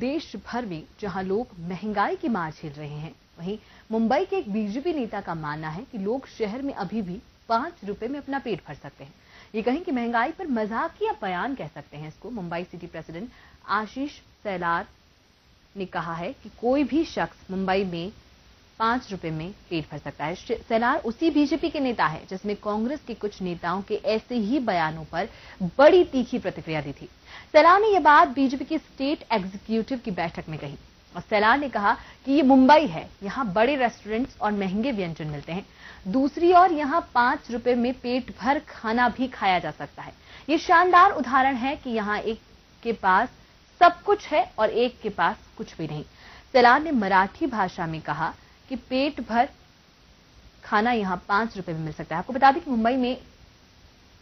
देश भर में जहां लोग महंगाई की मार झेल रहे हैं, वहीं मुंबई के एक बीजेपी नेता का मानना है कि लोग शहर में अभी भी 5 रुपए में अपना पेट भर सकते हैं। ये कहें कि महंगाई पर मजाकिया बयान कह सकते हैं इसको। मुंबई सिटी प्रेसिडेंट आशीष सेलार ने कहा है कि कोई भी शख्स मुंबई में 5 रुपए में पेट भर सकता है। सेलार उसी बीजेपी के नेता है जिसने कांग्रेस के कुछ नेताओं के ऐसे ही बयानों पर बड़ी तीखी प्रतिक्रिया दी थी। सेलार ने यह बात बीजेपी की स्टेट एग्जीक्यूटिव की बैठक में कही और सेलार ने कहा कि ये मुंबई है, यहाँ बड़े रेस्टोरेंट्स और महंगे व्यंजन मिलते हैं। दूसरी ओर यहाँ 5 रुपए में पेट भर खाना भी खाया जा सकता है। ये शानदार उदाहरण है कि यहाँ एक के पास सब कुछ है और एक के पास कुछ भी नहीं। सेलार ने मराठी भाषा में कहा कि पेट भर खाना यहाँ 5 रुपए में मिल सकता है। आपको बता दें कि मुंबई में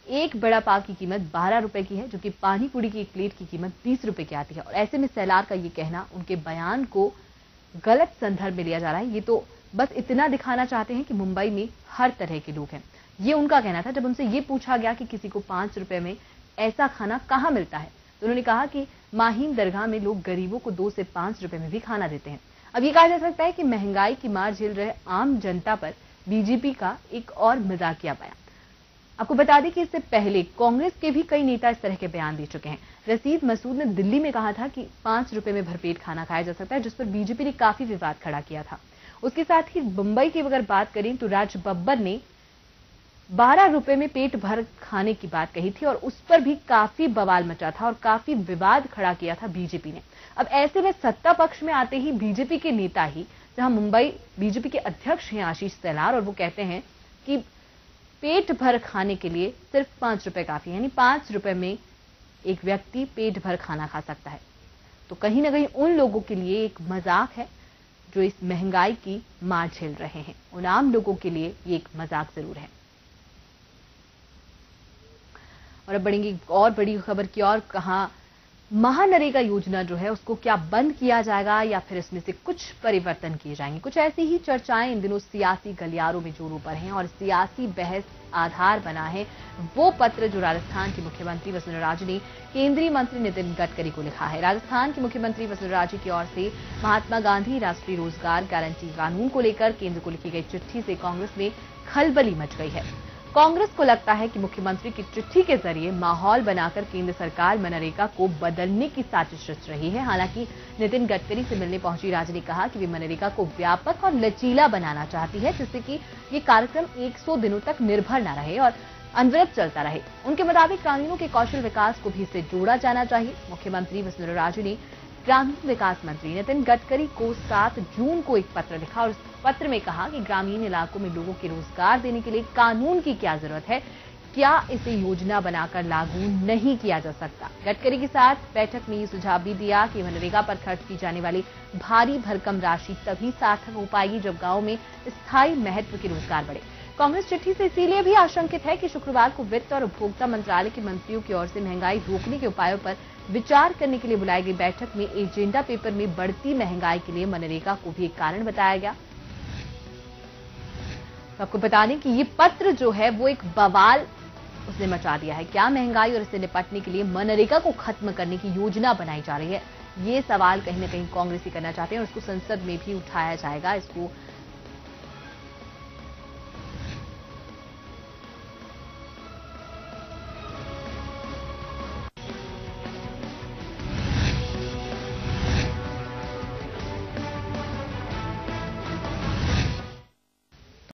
एक बड़ा पाव की कीमत 12 रुपए की है, जो कि पानी पूरी की एक प्लेट की कीमत 20 रुपए की आती है। और ऐसे में सेलार का ये कहना, उनके बयान को गलत संदर्भ में लिया जा रहा है। ये तो बस इतना दिखाना चाहते हैं कि मुंबई में हर तरह के लोग हैं, ये उनका कहना था। जब उनसे ये पूछा गया कि किसी को 5 रुपए में ऐसा खाना कहाँ मिलता है, तो उन्होंने कहा कि माहिम दरगाह में लोग गरीबों को 2 से 5 रुपए में भी खाना देते हैं। अब ये कहा जा सकता है कि महंगाई की मार झेल रहे आम जनता पर बीजेपी का एक और मजाकिया बयान। आपको बता दें कि इससे पहले कांग्रेस के भी कई नेता इस तरह के बयान दे चुके हैं। रशीद मसूद ने दिल्ली में कहा था कि 5 रुपए में भरपेट खाना खाया जा सकता है, जिस पर बीजेपी ने काफी विवाद खड़ा किया था। उसके साथ ही मुंबई की अगर बात करें तो राज बब्बर ने 12 रुपए में पेट भर खाने की बात कही थी और उस पर भी काफी बवाल मचा था और काफी विवाद खड़ा किया था बीजेपी ने। अब ऐसे में सत्ता पक्ष में आते ही बीजेपी के नेता ही, जहां मुंबई बीजेपी के अध्यक्ष हैं आशीष सेलार, और वो कहते हैं कि पेट भर खाने के लिए सिर्फ 5 रुपए काफी है, यानी 5 रुपए में एक व्यक्ति पेट भर खाना खा सकता है। तो कहीं ना कहीं उन लोगों के लिए एक मजाक है जो इस महंगाई की मार झेल रहे हैं। उन आम लोगों के लिए ये एक मजाक जरूर है। और अब बढ़ेंगे और बड़ी खबर की ओर। कहां महानरेगा योजना जो है उसको क्या बंद किया जाएगा या फिर इसमें से कुछ परिवर्तन किए जाएंगे, कुछ ऐसी ही चर्चाएं इन दिनों सियासी गलियारों में जोरों पर हैं। और सियासी बहस आधार बना है वो पत्र जो राजस्थान के मुख्यमंत्री वसुंधरा राजे ने केंद्रीय मंत्री नितिन गडकरी को लिखा है। राजस्थान के मुख्यमंत्री वसुंधरा राजे की ओर से महात्मा गांधी राष्ट्रीय रोजगार गारंटी कानून को लेकर केंद्र को लिखी गई चिट्ठी से कांग्रेस में खलबली मच गई है। कांग्रेस को लगता है कि मुख्यमंत्री की चिट्ठी के जरिए माहौल बनाकर केंद्र सरकार मनरेगा को बदलने की साजिश रच रही है। हालांकि नितिन गडकरी से मिलने पहुंची राजे ने कहा कि वे मनरेगा को व्यापक और लचीला बनाना चाहती है, जिससे कि ये कार्यक्रम 100 दिनों तक निर्भर न रहे और अनवरत चलता रहे। उनके मुताबिक ग्रामीणों के कौशल विकास को भी इससे जोड़ा जाना चाहिए। मुख्यमंत्री वसुंधरा राजे ने ग्रामीण विकास मंत्री नितिन गडकरी को 7 जून को एक पत्र लिखा और उस पत्र में कहा कि ग्रामीण इलाकों में लोगों के रोजगार देने के लिए कानून की क्या जरूरत है, क्या इसे योजना बनाकर लागू नहीं किया जा सकता। गडकरी के साथ बैठक में ये सुझाव भी दिया कि मनरेगा पर खर्च की जाने वाली भारी भरकम राशि तभी सार्थक हो पाएगी जब गांव में स्थायी महत्व के रोजगार बढ़े। कांग्रेस चिट्ठी से इसीलिए भी आशंकित है कि शुक्रवार को वित्त और उपभोक्ता मंत्रालय के मंत्रियों की ओर से महंगाई रोकने के उपायों पर विचार करने के लिए बुलाई गई बैठक में एजेंडा पेपर में बढ़ती महंगाई के लिए मनरेगा को भी एक कारण बताया गया। तो आपको बता दें कि ये पत्र जो है वो एक बवाल उसने मचा दिया है। क्या महंगाई और इससे निपटने के लिए मनरेगा को खत्म करने की योजना बनाई जा रही है, ये सवाल कहीं ना कहीं कांग्रेस ही करना चाहते हैं और इसको संसद में भी उठाया जाएगा। इसको